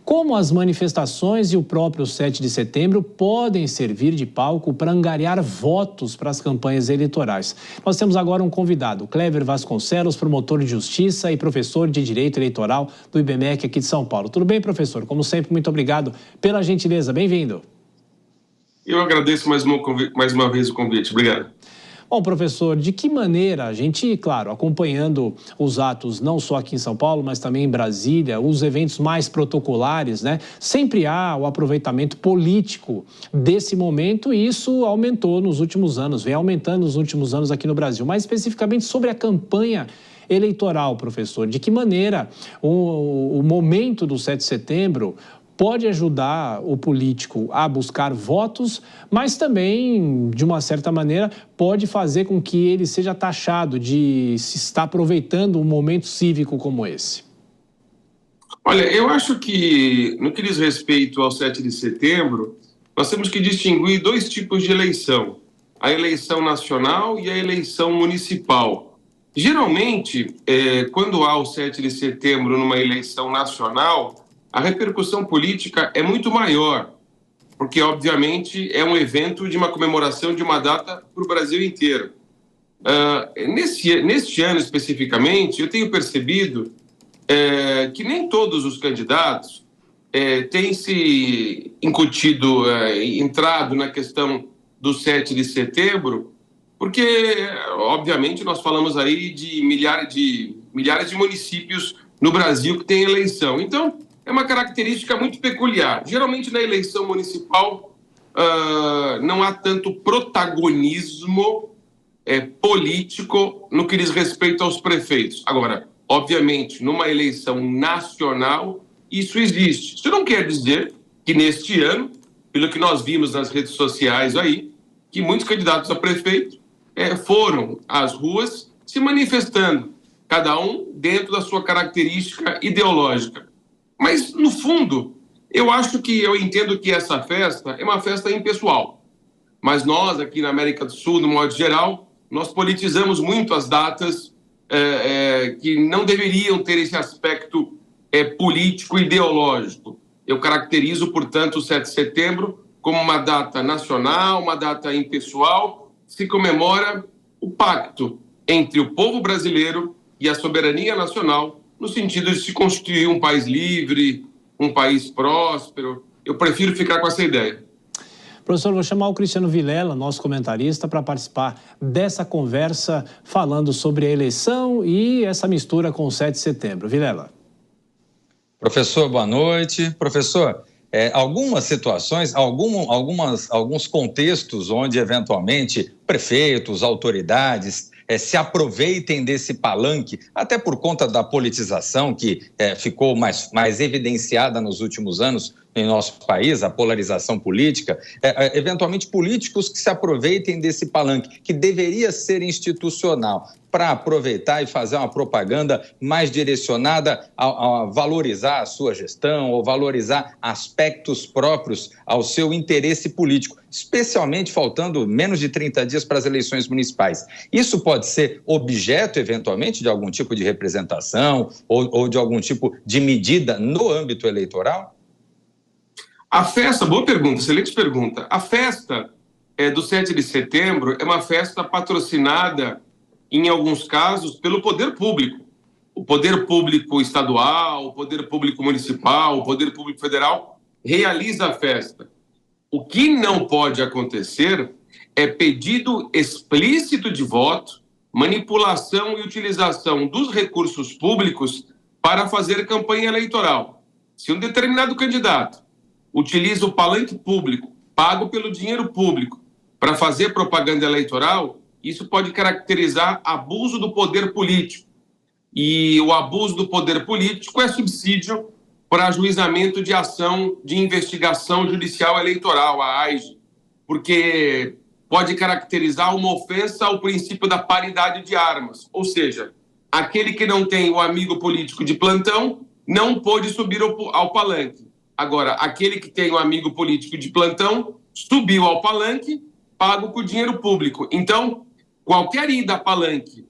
Como as manifestações e o próprio 7 de setembro podem servir de palco para angariar votos para as campanhas eleitorais. Nós temos agora um convidado, Clever Vasconcelos, promotor de justiça e professor de Direito Eleitoral do IBMEC aqui de São Paulo. Tudo bem, professor? Como sempre, muito obrigado pela gentileza. Bem-vindo. Eu agradeço mais uma vez o convite. Obrigado. Bom, professor, de que maneira a gente, claro, acompanhando os atos não só aqui em São Paulo, mas também em Brasília, os eventos mais protocolares, né? Sempre há o aproveitamento político desse momento e isso aumentou nos últimos anos, vem aumentando nos últimos anos aqui no Brasil. Mais especificamente sobre a campanha eleitoral, professor, de que maneira o momento do 7 de setembro pode ajudar o político a buscar votos, mas também, de uma certa maneira, pode fazer com que ele seja taxado de se estar aproveitando um momento cívico como esse? Olha, eu acho que, no que diz respeito ao 7 de setembro, nós temos que distinguir dois tipos de eleição: a eleição nacional e a eleição municipal. Geralmente, quando há o 7 de setembro numa eleição nacional, a repercussão política é muito maior, porque, obviamente, é um evento de uma comemoração de uma data para o Brasil inteiro. Neste ano, especificamente, eu tenho percebido que nem todos os candidatos têm se incutido, entrado na questão do 7 de setembro, porque, obviamente, nós falamos aí de milhares de municípios no Brasil que têm eleição. Então, é uma característica muito peculiar. Geralmente, na eleição municipal, não há tanto protagonismo político no que diz respeito aos prefeitos. Agora, obviamente, numa eleição nacional, isso existe. Isso não quer dizer que, neste ano, pelo que nós vimos nas redes sociais aí, que muitos candidatos a prefeito foram às ruas se manifestando, cada um dentro da sua característica ideológica. Mas, no fundo, eu entendo que essa festa é uma festa impessoal. Mas nós, aqui na América do Sul, no modo geral, nós politizamos muito as datas que não deveriam ter esse aspecto político ideológico. Eu caracterizo, portanto, o 7 de setembro como uma data nacional, uma data impessoal, se comemora o pacto entre o povo brasileiro e a soberania nacional, no sentido de se constituir um país livre, um país próspero. Eu prefiro ficar com essa ideia. Professor, vou chamar o Cristiano Vilela, nosso comentarista, para participar dessa conversa falando sobre a eleição e essa mistura com o 7 de setembro. Vilela. Professor, boa noite. Professor, algumas situações, alguns contextos onde, eventualmente, prefeitos, autoridades se aproveitem desse palanque, até por conta da politização que ficou mais evidenciada nos últimos anos em nosso país, a polarização política, eventualmente políticos que se aproveitem desse palanque, que deveria ser institucional, para aproveitar e fazer uma propaganda mais direcionada a valorizar a sua gestão ou valorizar aspectos próprios ao seu interesse político, especialmente faltando menos de 30 dias para as eleições municipais. Isso pode ser objeto, eventualmente, de algum tipo de representação ou de algum tipo de medida no âmbito eleitoral? A festa, boa pergunta, excelente pergunta. A festa do 7 de setembro é uma festa patrocinada, em alguns casos, pelo poder público. O poder público estadual, o poder público municipal, o poder público federal realiza a festa. O que não pode acontecer é pedido explícito de voto, manipulação e utilização dos recursos públicos para fazer campanha eleitoral. Se um determinado candidato utiliza o palanque público, pago pelo dinheiro público, para fazer propaganda eleitoral, isso pode caracterizar abuso do poder político. E o abuso do poder político é subsídio para ajuizamento de ação de investigação judicial eleitoral, a AIJE, porque pode caracterizar uma ofensa ao princípio da paridade de armas, ou seja, aquele que não tem o amigo político de plantão não pôde subir ao palanque. Agora, aquele que tem um amigo político de plantão subiu ao palanque, pago com dinheiro público. Então, qualquer ida a palanque,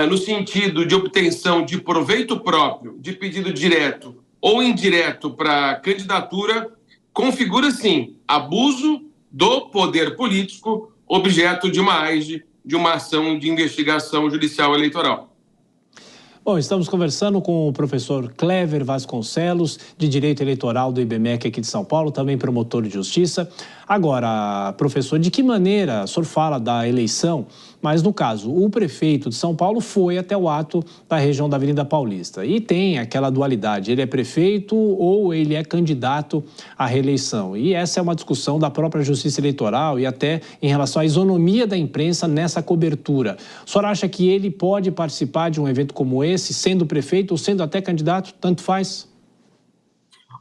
no sentido de obtenção de proveito próprio, de pedido direto ou indireto para candidatura, configura, sim, abuso do poder político, objeto de uma AIGE, de uma ação de investigação judicial eleitoral. Bom, estamos conversando com o professor Clever Vasconcelos, de Direito Eleitoral do IBMEC aqui de São Paulo, também promotor de justiça. Agora, professor, de que maneira, o senhor fala da eleição, mas no caso, o prefeito de São Paulo foi até o ato da região da Avenida Paulista e tem aquela dualidade, ele é prefeito ou ele é candidato à reeleição. E essa é uma discussão da própria Justiça Eleitoral e até em relação à isonomia da imprensa nessa cobertura. O senhor acha que ele pode participar de um evento como esse, sendo prefeito ou sendo até candidato, tanto faz?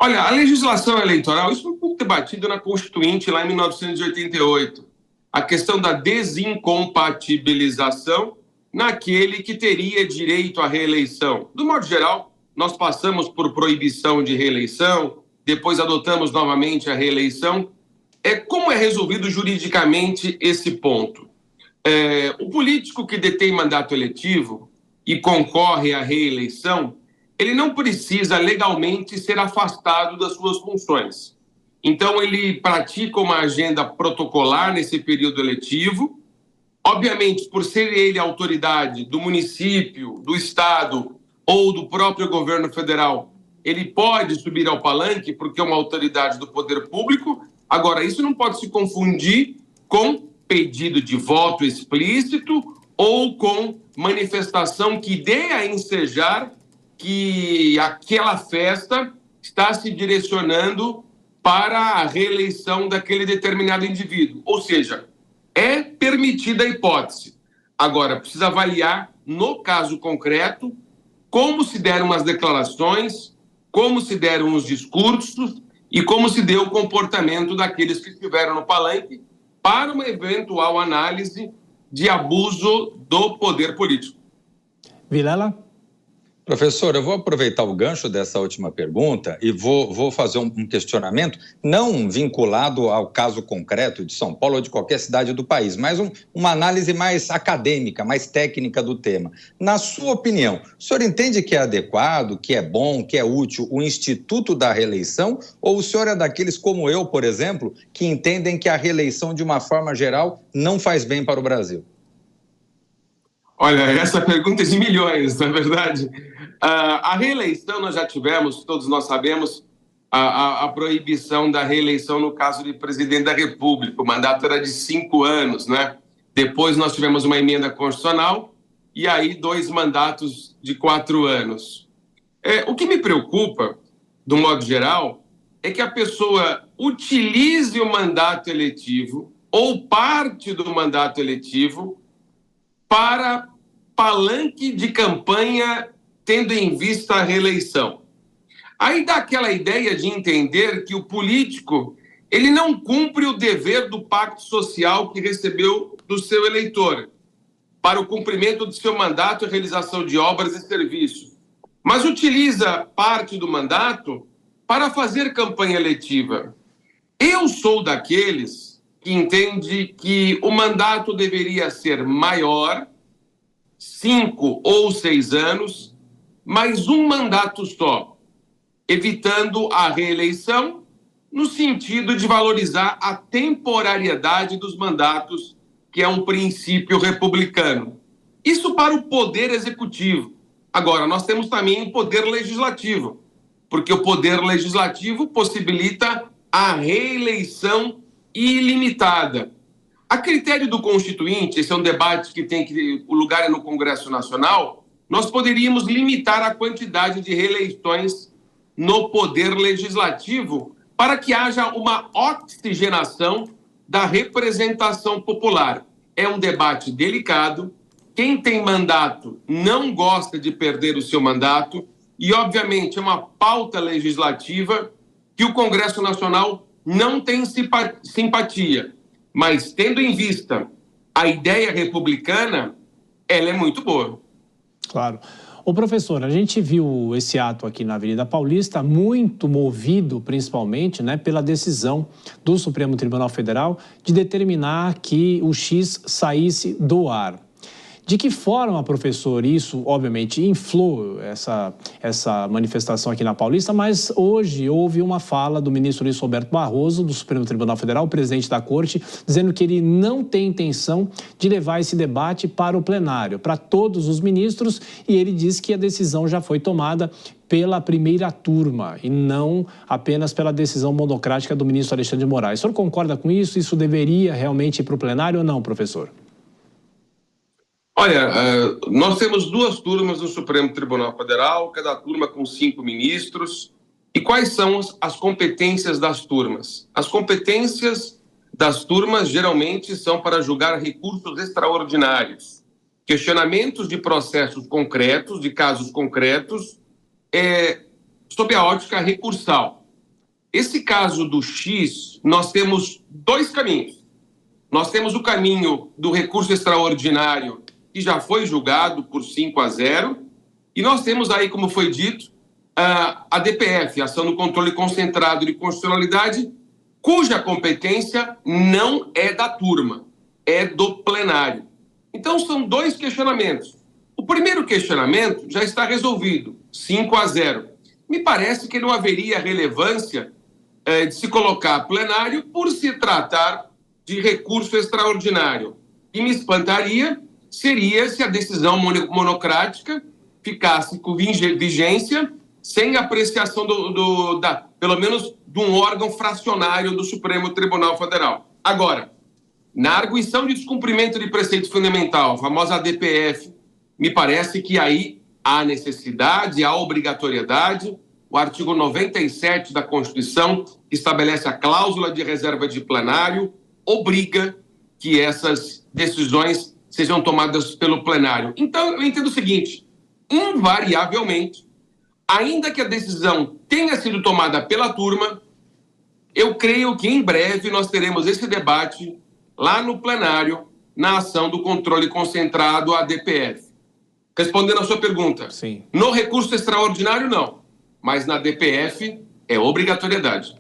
Olha, a legislação eleitoral, isso foi muito debatido na Constituinte lá em 1988. A questão da desincompatibilização naquele que teria direito à reeleição. Do modo geral, nós passamos por proibição de reeleição, depois adotamos novamente a reeleição. Como é resolvido juridicamente esse ponto? O político que detém mandato eletivo e concorre à reeleição, ele não precisa legalmente ser afastado das suas funções. Então, ele pratica uma agenda protocolar nesse período eletivo. Obviamente, por ser ele a autoridade do município, do estado ou do próprio governo federal, ele pode subir ao palanque porque é uma autoridade do poder público. Agora, isso não pode se confundir com pedido de voto explícito ou com manifestação que dê a ensejar que aquela festa está se direcionando para a reeleição daquele determinado indivíduo. Ou seja, é permitida a hipótese. Agora, precisa avaliar, no caso concreto, como se deram as declarações, como se deram os discursos e como se deu o comportamento daqueles que estiveram no palanque para uma eventual análise de abuso do poder político. Vilela? Professor, eu vou aproveitar o gancho dessa última pergunta e vou fazer um questionamento não vinculado ao caso concreto de São Paulo ou de qualquer cidade do país, mas uma análise mais acadêmica, mais técnica do tema. Na sua opinião, o senhor entende que é adequado, que é bom, que é útil o Instituto da Reeleição, ou o senhor é daqueles como eu, por exemplo, que entendem que a reeleição, de uma forma geral, não faz bem para o Brasil? Olha, essa pergunta é de milhões, na verdade. A reeleição, nós já tivemos, todos nós sabemos, a proibição da reeleição no caso de presidente da República. O mandato era de 5 anos, né? Depois nós tivemos uma emenda constitucional e aí 2 mandatos de 4 anos. O que me preocupa, do modo geral, é que a pessoa utilize o mandato eletivo ou parte do mandato eletivo para palanque de campanha tendo em vista a reeleição. Aí dá aquela ideia de entender que o político ele não cumpre o dever do pacto social que recebeu do seu eleitor para o cumprimento do seu mandato e realização de obras e serviços, mas utiliza parte do mandato para fazer campanha eletiva. Eu sou daqueles que entende que o mandato deveria ser maior, 5 ou 6 anos, mas um mandato só, evitando a reeleição no sentido de valorizar a temporariedade dos mandatos, que é um princípio republicano. Isso para o poder executivo. Agora, nós temos também o poder legislativo, porque o poder legislativo possibilita a reeleição ilimitada. A critério do Constituinte, esse é um debate que o lugar é no Congresso Nacional, nós poderíamos limitar a quantidade de reeleições no poder legislativo para que haja uma oxigenação da representação popular. É um debate delicado. Quem tem mandato não gosta de perder o seu mandato e, obviamente, é uma pauta legislativa que o Congresso Nacional não tem simpatia. Mas, tendo em vista a ideia republicana, ela é muito boa. Claro. Ô, professor, a gente viu esse ato aqui na Avenida Paulista muito movido, principalmente, né, pela decisão do Supremo Tribunal Federal de determinar que o X saísse do ar. De que forma, professor, isso, obviamente, inflou essa manifestação aqui na Paulista, mas hoje houve uma fala do ministro Luiz Roberto Barroso, do Supremo Tribunal Federal, presidente da Corte, dizendo que ele não tem intenção de levar esse debate para o plenário, para todos os ministros, e ele diz que a decisão já foi tomada pela primeira turma e não apenas pela decisão monocrática do ministro Alexandre de Moraes. O senhor concorda com isso? Isso deveria realmente ir para o plenário ou não, professor? Olha, nós temos 2 turmas no Supremo Tribunal Federal, cada turma com 5 ministros. E quais são as competências das turmas? As competências das turmas geralmente são para julgar recursos extraordinários, questionamentos de processos concretos, de casos concretos, sob a ótica recursal. Esse caso do X, nós temos 2 caminhos. Nós temos o caminho do recurso extraordinário, que já foi julgado por 5-0, e nós temos aí, como foi dito, a DPF, Ação do Controle Concentrado de Constitucionalidade, cuja competência não é da turma, é do plenário. Então, são 2 questionamentos. O primeiro questionamento já está resolvido, 5-0. Me parece que não haveria relevância de se colocar plenário por se tratar de recurso extraordinário. E me espantaria seria se a decisão monocrática ficasse com vigência sem apreciação pelo menos de um órgão fracionário do Supremo Tribunal Federal. Agora, na arguição de descumprimento de preceito fundamental, a famosa ADPF, me parece que aí há necessidade, há obrigatoriedade. O artigo 97 da Constituição, que estabelece a cláusula de reserva de plenário, obriga que essas decisões sejam tomadas pelo plenário. Então, eu entendo o seguinte, invariavelmente, ainda que a decisão tenha sido tomada pela turma, eu creio que em breve nós teremos esse debate lá no plenário, na ação do controle concentrado, a DPF. Respondendo à sua pergunta, sim. No recurso extraordinário, não, mas na DPF é obrigatoriedade.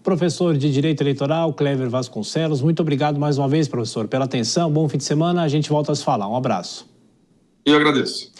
Professor de Direito Eleitoral, Cléver Vasconcelos, muito obrigado mais uma vez, professor, pela atenção. Bom fim de semana, a gente volta a se falar. Um abraço. Eu agradeço.